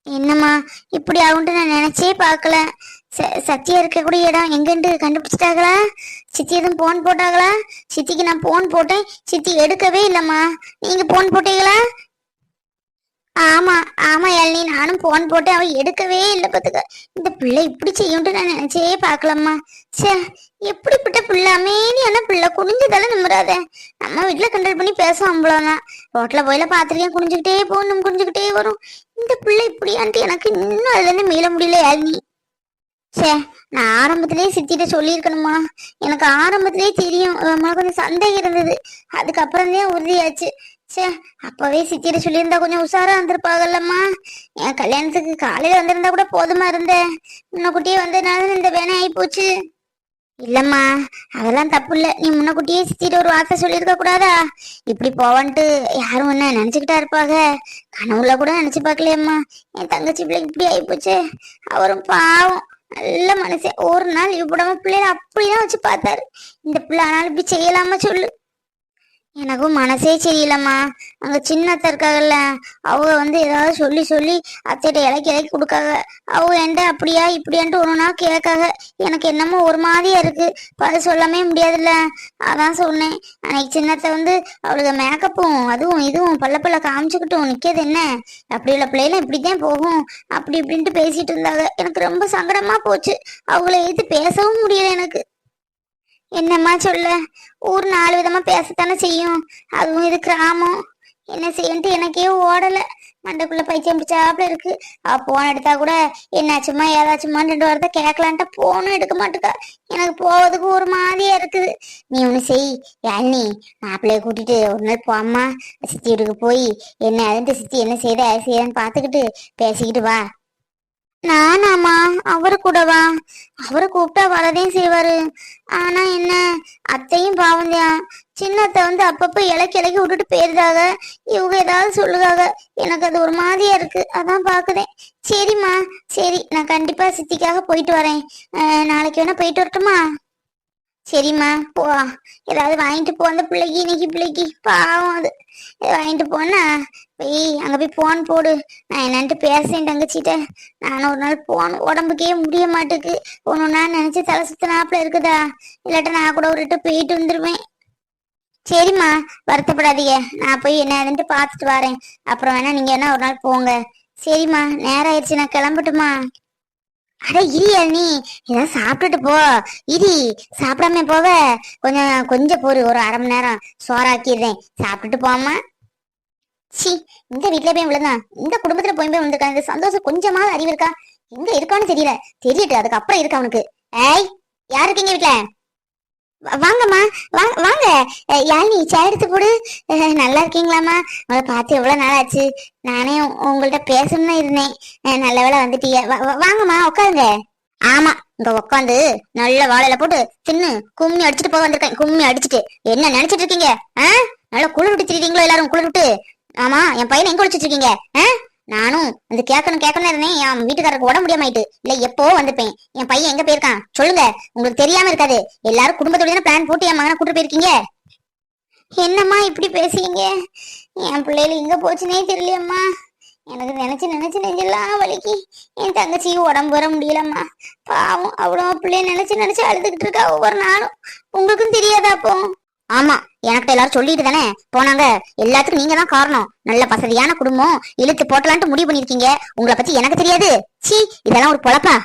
என்னம்மா இப்படி ஆகும்ட்டு நான் நினைச்சே பார்க்கல. சத்தியா இருக்கக்கூடிய இடம் எங்கன்னு கண்டுபிடிச்சிட்டாங்களா? சித்தி எதுவும் போன் போட்டாங்களா? சித்திக்கு நான் போன் போட்டேன், சித்தி எடுக்கவே இல்லம்மா. நீங்க போன் போட்டீங்களா? ஆமா ஆமா யாழினி, நானும் போன் போட்டு அவ எடுக்கவே இல்லை பாத்துக்க. இந்த பிள்ளை இப்படி செய்யும்ட்டு நான் நினைச்சே பாக்கலம்மா. சே, எப்படிப்பட்ட பிள்ளை, அமைதியான பிள்ளை, குனிஞ்சதால நிம்மறாத. நம்ம வீட்டுல கண்ட்ரோல் பண்ணி பேசுவோம் அவ்வளவுதான். ரோட்ல போயில பாத்துருக்கேன், குனிஞ்சுக்கிட்டே போகணும், குனிஞ்சுக்கிட்டே வரும். இந்த பிள்ளை இப்படியான்ட்டு எனக்கு இன்னும் அதுல இருந்து மீள முடியல யாழினி. சே, நான் ஆரம்பத்திலேயே சித்திட்ட சொல்லியிருக்கணுமா? எனக்கு ஆரம்பத்திலேயே தெரியும், நம்மளுக்கு கொஞ்சம் சந்தேகம் இருந்தது. அதுக்கப்புறம் தான் உறுதியாச்சு. சே, அப்பவே சித்திட்ட சொல்லியிருந்தா கொஞ்சம் உஷாரா வந்திருப்பாங்கல்லம்மா. என் கல்யாணத்துக்கு காலையில வந்திருந்தா கூட போதுமா இருந்தேன். முன்னக்கூட்டியே வந்ததுனால இந்த வேணை ஆகி போச்சு. இல்லம்மா, அதெல்லாம் தப்பு இல்ல. நீ முன்னக்கூட்டியே சித்திட்ட ஒரு வார்த்தை சொல்லியிருக்க கூடாதா? இப்படி போவான்ட்டு யாரும் என்ன நினைச்சுக்கிட்டா இருப்பாங்க? கனவுல கூட நினைச்சு பார்க்கலையம்மா. என் தங்கச்சி பிள்ளை இப்படி ஆகி போச்சு. அவரும் பாவம், நல்ல மனுஷன். ஒரு நாள் லீவ் போடாம பிள்ளைல அப்படிதான் வச்சு பார்த்தாரு. இந்த பிள்ளை ஆனாலும் இப்படி செய்யலாமா சொல்லு? எனக்கும் மனசே சரியில்லம்மா. அங்க சின்ன அத்தை இருக்காங்கல்ல, அவங்க ஏதாவது சொல்லி சொல்லி அத்தையிட்ட இலக்கி இலக்கி கொடுக்காங்க. அவங்க என்கிட்ட அப்படியா இப்படியான்ட்டு ஒண்ணுனா கேட்காங்க. எனக்கு என்னமோ ஒரு மாதிரியா இருக்கு. அது சொல்லாமே முடியாதுல்ல. அதான் சொன்னேன். அன்னைக்கு சின்னத்தை அவளுக்கு மேக்கப்பும் அதுவும் இதுவும் பல்ல பல்ல காமிச்சுக்கிட்டும் நிக்கிறது என்ன, அப்படி உள்ள பிள்ளைலாம் இப்படித்தான் போகும் அப்படி இப்படின்ட்டு பேசிட்டு இருந்தாங்க. எனக்கு ரொம்ப சங்கடமா போச்சு. அவங்கள எதிர்த்து பேசவும் முடியல எனக்கு. என்னம்மா சொல்ல, ஊர் 4 விதமா பேசத்தானே செய்யும். அதுவும் இது கிராமம். என்ன செய்யன்ட்டு எனக்கே ஓடல. மண்டைக்குள்ள பைத்தியம் பிடிச்சாப்புல இருக்கு. அவ போன் எடுத்தா கூட என்னாச்சுமா ஏதாச்சுமா 2 வாரத்தை கேட்கலான்ட்டு போனும் எடுக்க மாட்டுக்கா. எனக்கு போவதுக்கு ஒரு மாதிரியா இருக்குது. நீ ஒண்ணு செய் யாழ்னி, மாப்பிள்ளைய கூட்டிட்டு ஒரு நாள் போம்மா. சித்தி வீட்டுக்கு போய் என்ன அதுன்ட்டு சித்தி என்ன செய்யறன்னு பாத்துக்கிட்டு பேசிக்கிட்டு வா. நானாமா? அவரு கூடவா? அவரு கூப்பிட்டா வரதே செய்வாரு. ஆனா என்ன, அத்தையும் பாவம்தான். சின்னத்தை அப்பப்ப இலக்கி இலக்கி விட்டுட்டு போயிருந்தாங்க. இவங்க ஏதாவது சொல்லுதாங்க. எனக்கு அது ஒரு மாதிரியா இருக்கு. அதான் பாக்குறேன். சரிம்மா, சரி, நான் கண்டிப்பா சித்திக்காக போயிட்டு வரேன். நாளைக்கு வேணா போயிட்டு வரட்டுமா? சரிம்மா, போ. ஏதாவது வாங்கிட்டு போ அந்த பிள்ளைக்கு. இன்னைக்கு பிள்ளைக்கு பாவம் அது. வாங்கிட்டு போனா போய் அங்க போய் போன் போடு. நான் என்னன்ட்டு பேசேன் தங்கச்சிட்ட. நானும் ஒரு நாள் போன் உடம்புக்கே முடிய மாட்டுக்கு. ஒண்ணுன்னா நினைச்சு தலை சுத்தினாப்புல இருக்குதா. இல்லாட்ட நான் கூட ஒரு போயிட்டு வந்துருவேன். சரிம்மா, வருத்தப்படாதீங்க. நான் போய் என்ன ஏதுன்ட்டு பாத்துட்டு வரேன். அப்புறம் வேணா நீங்க என்ன ஒரு நாள் போங்க. சரிம்மா, நேரம் ஆயிடுச்சு, நான் கிளம்பட்டுமா? அட இரியா, நீ ஏதாவது சாப்பிட்டுட்டு போ. இரி, சாப்பிடாம போவ. கொஞ்சம் கொஞ்சம் பொறு, ஒரு 1/2 மணி நேரம் சோறாக்கிடுறேன், சாப்பிட்டுட்டு போமா. சி, இந்த வீட்டுல போய் விழுந்தான், இந்த குடும்பத்துல போய் விழுந்திருக்கான். இந்த சந்தோஷம் கொஞ்சமாவது அறிவு இருக்கா? எங்க இருக்கான்னு தெரியல. தெரியட்டு, அதுக்கப்புறம் இருக்கு அவனுக்கு. ஏய், யார் இருக்கீங்க வீட்டுல? வாங்கம்மா, வாங்க. யாழினி, சேர் எடுத்து போடு. நல்லா இருக்கீங்களாம்மா? உங்களை பார்த்து எவ்வளவு நாள் ஆச்சு. நானே உங்கள்ட்ட பேசணும்னு இருந்தேன். நல்ல வேளை வந்துட்டீங்க. வாங்கம்மா, உட்காருங்க. ஆமா, இங்க உட்காந்து நல்ல வாழையில போட்டு தின்னு கும்மி அடிச்சுட்டு போக வந்திருக்கேன். கும்மி அடிச்சுட்டு என்ன நினைச்சிட்டு இருக்கீங்க? நல்லா குளிர் விட்டு திரிவீங்களோ எல்லாரும்? குளிர் விட்டு. ஆமா, என் பையனை எங்க ஒழிச்சிட்டு இருக்கீங்க? நானும் கேட்கணும் இருந்தேன். என் வீட்டுக்காரருக்கு உடம்பு முடியாம இல்ல, எப்போ வந்துப்பேன். என் பையன் எங்க போயிருக்கான் சொல்லுங்க. உங்களுக்கு தெரியாம இருக்காது. எல்லாரும் குடும்பத்தோட பிளான் போட்டு என் மகனை கூட்டு போயிருக்கீங்க. என்னம்மா இப்படி பேசுறீங்க? என் பிள்ளைகள் எங்க போச்சுன்னே தெரியலையம்மா. எனக்கு நினைச்சு நினைச்சு நெஞ்செல்லாம் வலிக்கு. என் தங்கச்சி உடம்பு வர முடியலம்மா. பாவம், அவ்வளவு பிள்ளைய நினைச்சு நினைச்சு அழுதுகிட்டு இருக்கா ஒவ்வொரு நாளும். உங்களுக்கும் தெரியாதா அப்போ? ஆமா, எனக்கு எல்லாரும் சொல்லிட்டு தானே போனாங்க. எல்லாத்துக்கும் நீங்க தான் காரணம். நல்ல வசதியான குடும்பம் இழுத்து போட்டலான்ட்டு முடிவு பண்ணிருக்கீங்க. உங்களை பத்தி எனக்கு தெரியாது. சீ, இதெல்லாம் ஒரு பொழப்பா?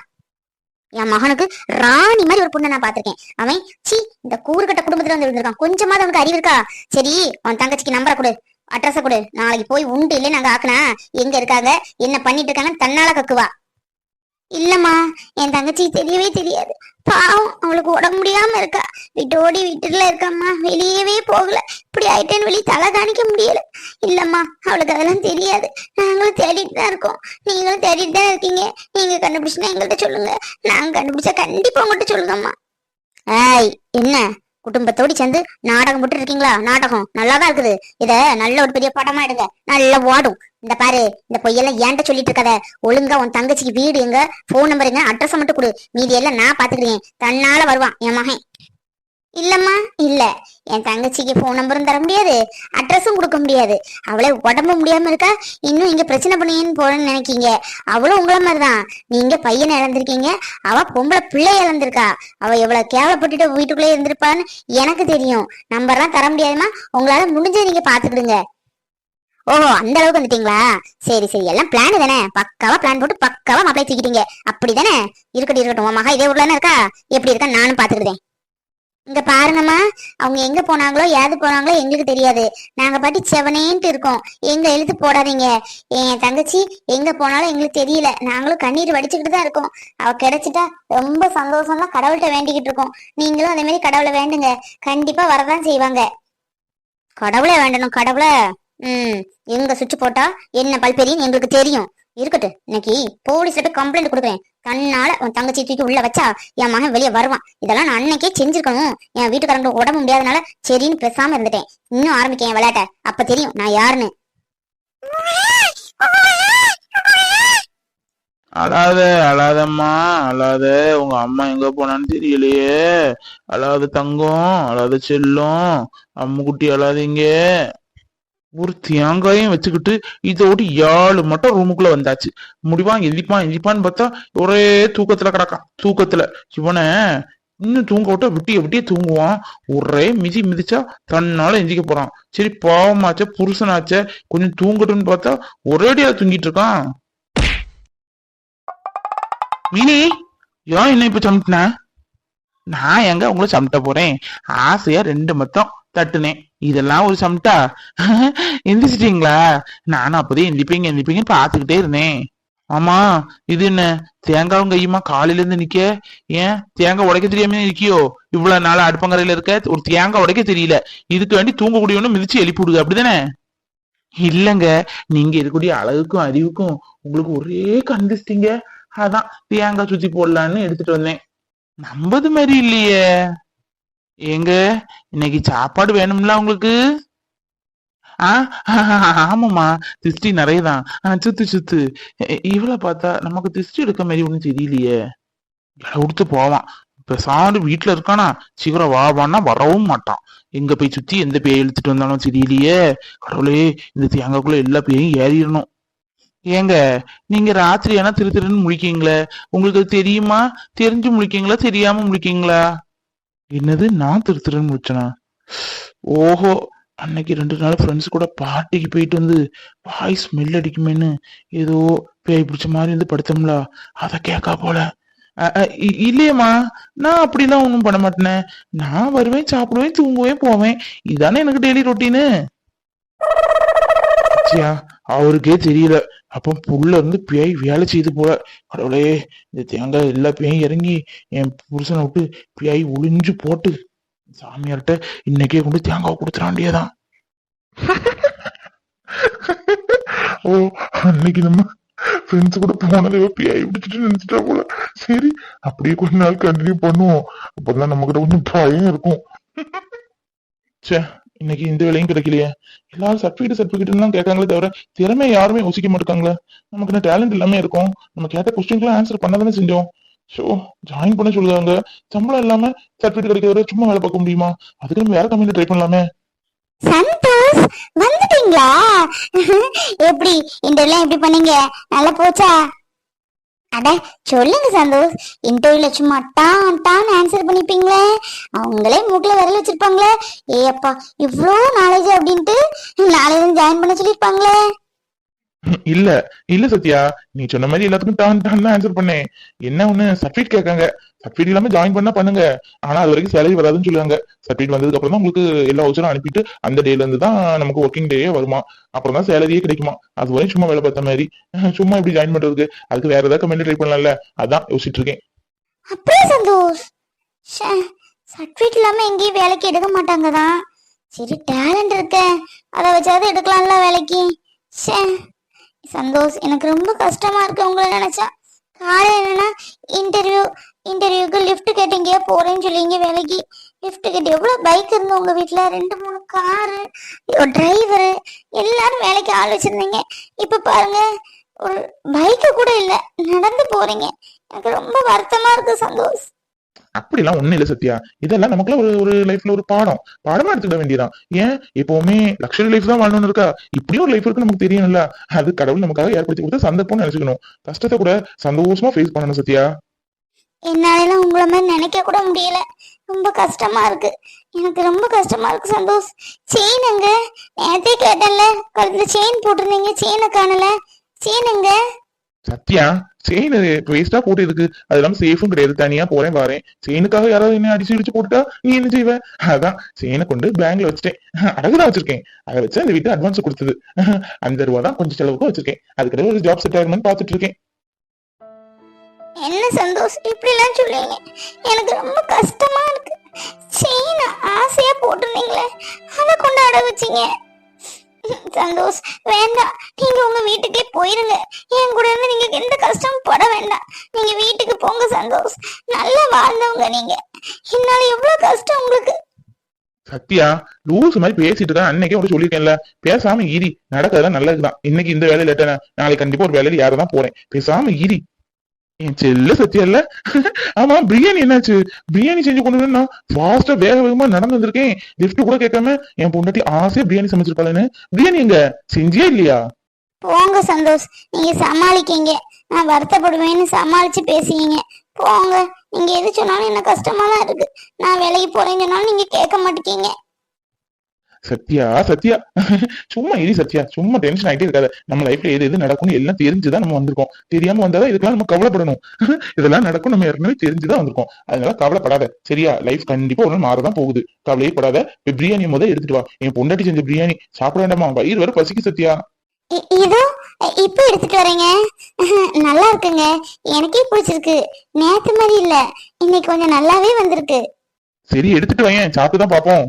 என் மகனுக்கு ராணி மாதிரி ஒரு பொண்ணை நான் பாத்திருக்கேன். அவன் சீ, இந்த கூறுகட்ட குடும்பத்துல இருந்திருக்கான். கொஞ்சமாவது அவனுக்கு அறிவு இருக்கா? சரி, உன் தங்கச்சிக்கு நம்பரை கொடு, அட்ரஸ கொடு. நாளைக்கு போய் உண்டு இல்லை நாங்க ஆக்குனா எங்க இருக்காங்க என்ன பண்ணிட்டு இருக்காங்கன்னு தன்னால கக்குவா. இல்லம்மா, என் தங்கச்சி தெரியவே தெரியாது. பாவம், அவளுக்கு உடம்பு முடியாம இருக்கா. வீட்டோடி வீட்டுல இருக்காம்மா, வெளியவே போகல. இப்படி ஆயிட்டேன்னு வெளியே தலை காணிக்க முடியல. இல்லம்மா, அவளுக்கு அதெல்லாம் தெரியாது. நாங்களும் தேடிட்டு தான் இருக்கோம். நீங்களும் தேடிட்டு தான் இருக்கீங்க. நீங்க கண்டுபிடிச்சுன்னா எங்கள்கிட்ட சொல்லுங்க. நாங்க கண்டுபிடிச்சா கண்டிப்பா உங்கள்கிட்ட சொல்லுங்கம்மா. ஏய், என்ன குடும்பத்தோடி சேர்ந்து நாடகம் போட்டு இருக்கீங்களா? நாடகம் நல்லாதான் இருக்குது. இத நல்ல ஒரு பெரிய படமா எடுங்க, நல்லா ஓடும். இந்த பாரு, இந்த பொய்யெல்லாம் ஏன்ட்ட சொல்லிட்டு இருக்காத. ஒழுங்கா உன் தங்கச்சிக்கு வீடு எங்க, போன் நம்பர் எங்க, அட்ரஸ் மட்டும் கொடு. மீதி எல்லாம் நான் பாத்துக்கிறேன். தன்னால வருவான் என் மகன். இல்லம்மா, இல்ல. என் தங்கச்சிக்கு போன் நம்பரும் தர முடியாது, அட்ரஸும் கொடுக்க முடியாது. அவளே உடம்பு முடியாம இருக்கா, இன்னும் இங்க பிரச்சனை பண்ணின்னு போறேன்னு நினைக்கீங்க? அவளும் உங்கள மாதிரிதான். நீங்க பையனை இழந்திருக்கீங்க, அவ பொம்பளை பிள்ளைய இழந்திருக்கா. அவ எவ்வளவு கேவலப்பட்டுட்டு வீட்டுக்குள்ளே இருந்திருப்பான்னு எனக்கு தெரியும். நம்பர்லாம் தர முடியாதுமா, உங்களால முடிஞ்சது நீங்க பாத்துக்கிடுங்க. ஓஹோ, அந்த அளவுக்கு வந்துட்டீங்களா? சரி சரி, எல்லாம் பிளான் தானே. பக்காவா பிளான் போட்டு பக்காவா மாப்பிளை தூக்கிட்டீங்க, அப்படிதானே? இருக்கட்டும் இருக்கட்டும், உன் மகா இதே ஊர்ல இருக்கா, எப்படி இருக்கா நானும் பாத்துக்கிட்டேன். இங்க பாருங்கம்மா, அவங்க எங்க போனாங்களோ ஏது போனாங்களோ எங்களுக்கு தெரியாது. நாங்க பாட்டி செவனேன்ட்டு இருக்கோம். எங்க எழுத்து போடாதீங்க. என் தங்கச்சி எங்க போனாலும் எங்களுக்கு தெரியல. நாங்களும் கண்ணீர் வடிச்சுக்கிட்டு தான் இருக்கோம். அவ கிடைச்சிட்டா ரொம்ப சந்தோஷம் தான், கடவுள்கிட்ட வேண்டிக்கிட்டு இருக்கோம். நீங்களும் அதே மாதிரி கடவுளை வேண்டுங்க, கண்டிப்பா வரதான் செய்வாங்க. கடவுளை வேண்டணும், கடவுளை. எங்க சுவிட்ச் போட்டா என்ன பல்பெரின்னு எங்களுக்கு தெரியும். இருக்கட்டும், இன்னைக்கு போலீஸ்ல போய் கம்ப்ளைண்ட் கொடுக்குறேன். தன்னால உன் தங்கச்சி தூக்கி உள்ள வச்சா என் மகன் வெளியே வருவான். இதெல்லாம் நான் அன்னைக்கே செஞ்சிருக்கணும். என் வீட்டுக்காரங்க உடம்பு முடியாதனால சரின்னு பேசாம இருந்துட்டேன். இன்னும் ஆரம்பிக்க என் விளையாட்ட, அப்ப தெரியும் நான் யாருன்னு. அழாத அழாதம்மா அழாத. உங்க அம்மா எங்க போனான்னு தெரியலையே. அழாத தங்கம், அழாத செல்லம், அம்முக்குட்டி அழாதீங்க. ஒரு தேங்காயும் வச்சுக்கிட்டு இதோடு 7 மட்டும் ரூமுக்குள்ள வந்தாச்சு. முடிவான் எந்திப்பான் எந்திப்பான்னு பார்த்தா ஒரே தூக்கத்துல கிடக்கான். தூக்கத்துல இவனை இன்னும் தூங்க விட்டா விட்டிய விட்டிய தூங்குவான். ஒரே மிதி மிதிச்சா தன்னால எந்திக்க போறான். சரி பாவமாச்ச புருஷனாச்ச கொஞ்சம் தூங்கட்டும்னு பார்த்தா ஒரேடியா தூங்கிட்டு இருக்கான். மினி, ஏன் என்ன இப்ப சமட்டின? நான் எங்க உங்களை சமட்ட போறேன்? ஆசையா 2 மொத்தம் தட்டுனேன். இதெல்லாம் ஒரு சமட்டா? எந்திரிச்சிட்டீங்களா? நானும் அப்பதே எந்திப்பீங்கன்னு பாத்துக்கிட்டே இருந்தேன். ஆமா, இது என்ன தேங்காவும் கையுமா காலையில இருந்து நிக்க? ஏன் தேங்காய் உடைக்க தெரியாம இருக்கியோ? இவ்வளவு நாள் அடுப்பங்கரையில இருக்க, ஒரு தேங்காய் உடைக்க தெரியல. இதுக்கு வேண்டி தூங்கக்கூடியவனு மிதிச்சு எழுப்பி விடுது, அப்படிதானே? இல்லங்க, நீங்க இருக்கக்கூடிய அழகுக்கும் அறிவுக்கும் உங்களுக்கு ஒரே கண்டிச்சிட்டீங்க. அதான் தேங்காய் சுத்தி போடலான்னு எடுத்துட்டு வந்தேன். நம்பது மாதிரி இல்லையே. ஏங்க, இன்னைக்கு சாப்பாடு வேணும்ல உங்களுக்கு? ஆமாமா, திருஷ்டி நிறையதான். சுத்து சுத்து. இவ்வளவு பார்த்தா நமக்கு திருஷ்டி எடுக்க மாதிரி ஒண்ணும் தெரியலையே. கொடுத்து போவான். இப்ப சாரு வீட்டுல இருக்கானா, சீக்கிரம் வாவான்னா வரவும் மாட்டான். எங்க போய் சுத்தி எந்த பேய் இழுத்துட்டு வந்தாலும் தெரியலையே. கடவுளே, இந்த தேங்காய்க்குள்ள எல்லா பேயும் ஏறிடணும். ஏங்க, நீங்க ராத்திரி ஆனா திரு திருன்னு முழிக்கீங்களே, உங்களுக்கு தெரியுமா? தெரிஞ்சு முழிக்கீங்களா, தெரியாம முழிக்கீங்களா? என்னது, நான் திரு திருன்னு முழிச்சனா? ஓஹோ, அன்னைக்கு 2 நாள் ஃப்ரெண்ட்ஸ் கூட பார்ட்டிக்கு போயிட்டு வந்து வாய் ஸ்மெல் அடிக்குமேன்னு ஏதோ பேய் பிடிச்ச மாதிரி வந்து படுத்தோம்ல, அத கேட்கா போல. இல்லையம்மா, நான் அப்படிலாம் ஒண்ணும் பண்ண மாட்டேனே. நான் வருவேன், சாப்பிடுவேன், தூங்குவேன், போவேன். இதுதானே எனக்கு டெய்லி ரொட்டீனு. அவருக்கே தெரியல. அப்ப புள்ள இருந்து பேய் வேலை செய்து போல. கடவுளே, இந்த தேங்காய் எல்லா பேயும் இறங்கி என் புருஷனை விட்டு பேய் ஒளிஞ்சு போட்டு சாமியார்கிட்ட இன்னைக்கே கொண்டு தேங்காய் கொடுத்துறாண்டியதான். ஓ, அன்னைக்கு நம்ம ஃப்ரெண்ட்ஸ் கூட போனதை பேய் பிடிச்சிட்டு நினைச்சிட்டா போல. சரி, அப்படியே கொஞ்ச நாள் கண்டினியூ பண்ணுவோம். அப்பதான் நம்ம கிட்ட கொஞ்சம் பயம் இருக்கும். சே, இன்னைக்கு இந்த வேலையும் கிடைக்கலையே. எல்லாரும் சர்டிபிகேட் எல்லாம் கேட்காங்களே தவிர திறமை யாருமே யோசிக்க மாட்டாங்களே. நமக்கு என்ன டேலண்ட் எல்லாமே இருக்கும். நம்ம கேட்ட கொஸ்டின்லாம் ஆன்சர் பண்ணதானே செஞ்சோம். ஷோ, ஜாயின் பண்ண சொல்லுவாங்க. சம்பளம் இல்லாம சர்டிபிகேட் கிடைக்கிறத சும்மா வேலை பார்க்க முடியுமா? அதுக்கு நம்ம வேற கம்பெனி ட்ரை பண்ணலாமே. சந்தோஷ், வந்துட்டீங்களா? எப்படி இன்டர்வியூலாம் எப்படி பண்ணீங்க? நல்லா போச்சா? அட சொல்லுங்க சந்தோஷ், இன்டர்வியூல சும்மா டான் ஆன்சர் பண்ணிப்பீங்களே, அவங்களே மூக்குல விரல் வச்சிருப்பாங்களே. ஏப்பா, இவ்வளோ நாலேஜ் அப்படின்ட்டு நாளையில ஜாயின் பண்ண சொல்லிருப்பாங்களே. இல்ல இல்ல சத்யா, நீ சொன்ன மாதிரி எல்லாத்துக்கும் டான் டான் ஆன்சர் பண்ணேன். என்ன ஒண்ணு, சர்டிபிகேட் கேட்காங்க. சர்டிபிகேட் இல்லாம ஜாயின் பண்ணா பண்ணுங்க, ஆனா அது வரைக்கும் சேலரி வராதுன்னு சொல்லுவாங்க. சர்டிபிகேட் வந்ததுக்கு அப்புறம் தான் உங்களுக்கு எல்லா வவுச்சரும் அனுப்பிட்டு அந்த டேல இருந்து தான் நமக்கு ஒர்க்கிங் டேயே வருமா. அப்புறம் தான் சேலரியே கிடைக்குமா. அது வரையும் சும்மா வேலை பார்த்த மாதிரி. சும்மா இப்படி ஜாயின் பண்றதுக்கு அதுக்கு வேற ஏதாவது கம்பெனி ட்ரை பண்ணலாம்ல, அதான் யோசிச்சுட்டு இருக்கேன். அப்படியே சந்தோஷ், சர்டிபிகேட் இல்லாம எங்கேயும் வேலைக்கு எடுக்க மாட்டாங்க தான். சரி, டேலண்ட் இருக்க, அதை வச்சாவது எடுக்கலாம்ல வேலைக்கு. சந்தோஷ், எனக்கு ரொம்ப கஷ்டமா இருக்கு உங்களை நினைச்சா. காலையில் என்னன்னா இன்டர்வியூக்கு லிஃப்ட் கேட்டீங்க, போறேன்னு சொல்லிங்க வேலைக்கு. லிஃப்ட் கேட்டு எவ்வளவு பைக் இருந்து உங்க வீட்டுல, 2-3 காரு, ஒரு டிரைவரு, எல்லாரும் வேலைக்கு ஆள் வச்சிருந்தீங்க. இப்ப பாருங்க, ஒரு பைக்கு கூட இல்ல, நடந்து போறீங்க. எனக்கு ரொம்ப வருத்தமா இருக்கு சந்தோஷ். அப்படிலாம் ஒண்ணும் இல்ல சத்யா. இதெல்லாம் நமக்குள்ள ஒரு ஒரு லைஃப்ல ஒரு பாடமா எடுத்துக்க வேண்டியதான். ஏன் எப்பவுமே லக்ஸரி லைஃப் தான் வாழணும்னு இருக்கா? இப்படியும் ஒரு லைஃப் இருக்கு நமக்கு தெரியும்ல. அது கடவுள் நமக்காக ஏற்படுத்தி கொடுத்த சந்தர்ப்பம்னு நினைச்சுக்கணும். கஷ்டத்தை கூட சந்தோஷமா ஃபேஸ் பண்ணணும் சத்யா. என்னாலலாம் உங்களை மாதிரி நினைக்க கூட முடியல. ரொம்ப கஷ்டமா இருக்கு. எனக்கு ரொம்ப கஷ்டமா இருக்கு சந்தோஷ். செயின் எங்க? நேத்தே கேட்டேன்ல, கழுத்துல செயின் போட்டிருந்தீங்க, செயினை காணல. செயின் எங்க? சத்யா, செயின் வேஸ்டா போட்டு இருக்கு. அது இல்லாம சேஃபும் கிடையாது. தனியா போறேன் வரேன். செயினுக்காக யாராவது என்ன அடிச்சு இடிச்சு போட்டுட்டா நீ என்ன செய்வ? அதான் செயினை கொண்டு பேங்க்ல வச்சுட்டேன். அழகுதான் வச்சிருக்கேன். அதை வச்சு அந்த வீட்டு அட்வான்ஸ் கொடுத்தது. அந்த ரூபா தான் கொஞ்சம் செலவுக்கு வச்சிருக்கேன். அதுக்கிட்ட ஒரு ஜாப் செட் ஆகணும்னு பாத்துட்டு இருக்கேன். என்ன சந்தோஷ் இப்படி எல்லாம் சொல்லுவீங்க? எனக்கு ரொம்ப கஷ்டமா இருக்கு. செயின் ஆசையா போட்டிருந்தீங்களே, அதை கொண்டு அட வச்சீங்க. சந்தோஷ் வேண்டாம், நீங்க உங்க வீட்டுக்கே போயிருங்க. என் கூட இருந்து நீங்க எந்த கஷ்டமும் பட வேண்டாம். நீங்க வீட்டுக்கு போங்க சந்தோஷ். நல்லா வாழ்ந்தவங்க நீங்க. என்னால எவ்வளவு கஷ்டம் உங்களுக்கு. சத்யா, லூஸ் மாதிரி பேசிட்டு இருக்கேன். அன்னைக்கே உனக்கு சொல்லியிருக்கேன்ல, பேசாம ஈரி. நடக்கிறதெல்லாம் நல்லதுதான். இன்னைக்கு இந்த வேலையில நாளைக்கு கண்டிப்பா ஒரு வேலையில யாரதான் போறேன். பேசாம ஈரி. என் செல்ல சத்யா இல்ல. ஆமா, பிரியாணி என்னாச்சு? பிரியாணி செஞ்சு கொண்டு வந்து நான் ஃபாஸ்டா வேக வேகமா நடந்து வந்திருக்கேன். லிஃப்ட் கூட கேட்காம என் பொண்டாட்டி ஆசையா பிரியாணி சமைச்சிருக்காளேன்னு. பிரியாணி எங்க செஞ்சியா இல்லையா? போங்க சந்தோஷ், நீங்க சமாளிக்கீங்க. நான் வருத்தப்படுவேன்னு சமாளிச்சு பேசுவீங்க. போங்க. நீங்க எது சொன்னாலும் என்ன கஷ்டமா தான் இருக்கு. நான் வேலைக்கு போறேன்னு சொன்னாலும் நீங்க கேட்க மாட்டேங்க. சத்யா சத்யா, சும்மா இரு சத்யா. சும்மா டென்ஷன் ஆகிட்டே இருக்காது. நம்ம லைஃப்ல எது எது நடக்கும்னு எல்லாம் தெரிஞ்சுதான் நம்ம வந்திருக்கோம். தெரியாம வந்தாதான் இதுக்கெல்லாம் நம்ம கவலைப்படணும். இதெல்லாம் நடக்கும் நம்ம ஏற்கனவே தெரிஞ்சுதான் வந்திருக்கோம். அதனால கவலைப்படாத சரியா? லைஃப் கண்டிப்பா ஒரு நாள் மாறதான் போகுது. கவலையே படாத. பிரியாணி முதல் எடுத்துட்டு வா. என் பொண்டாட்டி செஞ்ச பிரியாணி சாப்பிட வேண்டாமா? வயிறு வர பசிக்கு சத்யா. இதோ இப்ப எடுத்துட்டு வரேங்க. நல்லா இருக்குங்க, எனக்கே பிடிச்சிருக்கு. நேத்து மாதிரி இல்ல, இன்னைக்கு கொஞ்சம் நல்லாவே வந்திருக்கு. சரி எடுத்துட்டு வாங்க, சாப்பிட்டுதான் பாப்போம்.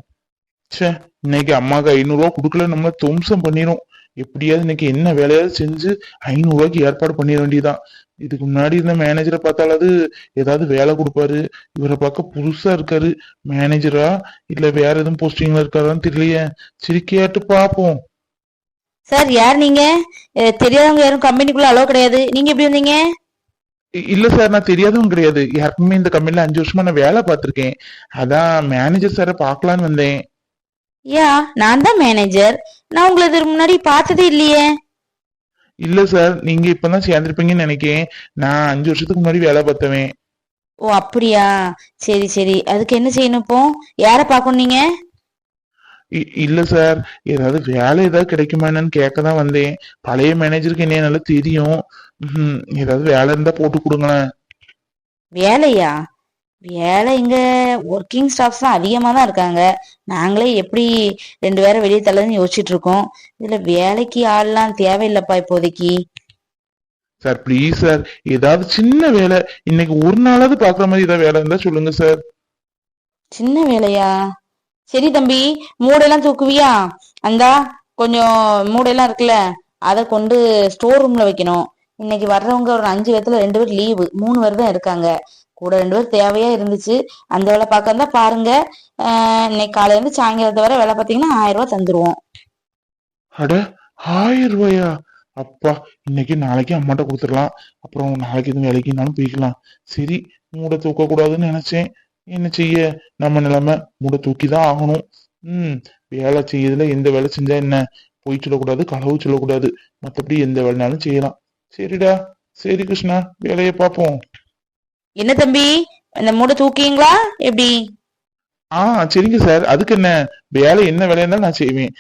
ச்சே, இன்னைக்கு அம்மாவுக்கு 500 ரூபா கொடுக்கல, நம்ம தும்சம் பண்ணிரும். எப்படியாவது இன்னைக்கு என்ன வேலையாவது செஞ்சு 500 ரூபாய்க்கு ஏற்பாடு பண்ணிட வேண்டியதான். இதுக்கு முன்னாடி இருந்த மேனேஜரை பார்த்தாலாவது ஏதாவது வேலை கொடுப்பாரு. இவரை பார்க்க புதுசா இருக்காரு. மேனேஜரா இல்ல வேற எதுவும் போஸ்டிங்ல இருக்காரான்னு தெரியலையே. சரி கேட்டு பாப்போம். சார், யார் நீங்க? தெரியாதவங்க யாரும் கம்பெனிக்குள்ள அலோ கிடையாது. நீங்க எப்படி வந்தீங்க? இல்ல சார், நான் தெரியாதவங்க கிடையாது. யாருக்குமே இந்த கம்பெனில 5 வருஷமா நான் வேலை பார்த்திருக்கேன். அதான் மேனேஜர் சாரை பார்க்கலான்னு வந்தேன். யா, நான் தான் மேனேஜர். நான் உங்களை இதுக்கு முன்னாடி பார்த்ததே இல்லையே. இல்ல சார், நீங்க இப்பதான் சேர்ந்திருப்பீங்கன்னு நினைக்கிறேன். நான் 5 வருஷத்துக்கு முன்னாடி வேலை பார்த்தவன். ஓ அப்படியா, சரி சரி. அதுக்கு என்ன செய்யணும் இப்போ? யார பார்க்கணும் நீங்க? இல்ல சார், ஏதாவது வேலை ஏதாவது கிடைக்குமா என்னன்னு கேட்கதான் வந்தேன். பழைய மேனேஜருக்கு என்ன நல்லா தெரியும். ஏதாவது வேலை இருந்தா போட்டு கொடுங்களேன். வேலையா? வேலை இங்க ஒர்க்கிங் ஸ்டாஃப்ஸ் தான் அதிகமா தான் இருக்காங்க. நாங்களே எப்படி 2 பேரை வெளியே தள்ளதுன்னு யோசிச்சுட்டு இருக்கோம். இதுல வேலைக்கு ஆள்லாம் தேவையில்லைப்பா இப்போதைக்கு. சார் ப்ளீஸ் சார், ஏதாவது சின்ன வேலை இன்னைக்கு ஒரு நாளாவது பாக்குற மாதிரி ஏதாவது வேலை இருந்தா சொல்லுங்க சார். சின்ன வேலையா? சரி தம்பி, மூடையெல்லாம் தூக்குவியா? அந்தா கொஞ்சம் மூடையெல்லாம் இருக்குல்ல, அதை கொண்டு ஸ்டோர் ரூம்ல வைக்கணும். இன்னைக்கு வர்றவங்க ஒரு 5 பேர்த்துல 2 பேர் லீவு, 3 பேர் தான் இருக்காங்க. கூட 2 பேர் தேவையா இருந்துச்சு. அந்த வேலை பார்க்க இருந்தா பாருங்க. இன்னைக்கு காலையில இருந்து சாயங்காலத்தை வரை வேலை பார்த்தீங்கன்னா 1000 ரூபாய் தந்துருவோம். அட 1000 ரூபாயா? அப்பா, இன்னைக்கு நாளைக்கு அம்மாட்ட கொடுத்துடலாம். அப்புறம் நாளைக்கு எதுவும் வேலைக்குனாலும் போய்க்கலாம். சரி, மூட தூக்க கூடாதுன்னு நினைச்சேன். என்ன செய்ய, நம்ம நிலைமை மூட தூக்கிதான் ஆகணும். வேலை செய்யறதுல எந்த வேலை செஞ்சா என்ன? பொய் சொல்லக்கூடாது, களவு சொல்லக்கூடாது. மத்தபடி எந்த வேலைனாலும் செய்யலாம். சரிடா, சரி கிருஷ்ணா, வேலையை பார்ப்போம். என்ன தம்பி, இந்த மூடை தூக்கிங்களா எப்படி? சரிங்க சார். அதுக்கு என்ன வேலை, என்ன வேலை இருந்தாலும் நான் செய்வேன்.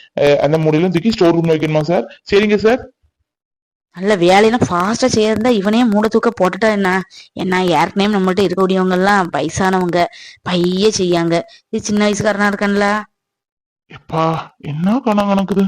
அந்த மூடையெல்லாம் தூக்கி ஸ்டோர் ரூம்ல வைக்கணுமா சார்? சரிங்க சார். நல்ல வேலையெல்லாம் ஃபாஸ்டா செய்யறதா இவனே மூட தூக்க போட்டுட்டா என்ன? ஏன்னா ஏற்கனவே நம்மள்ட்ட இருக்கக்கூடியவங்க எல்லாம் வயசானவங்க, பைய செய்யாங்க. இது சின்ன வயசுக்காரனா இருக்கான்ல. எப்பா, என்ன கணக்குது.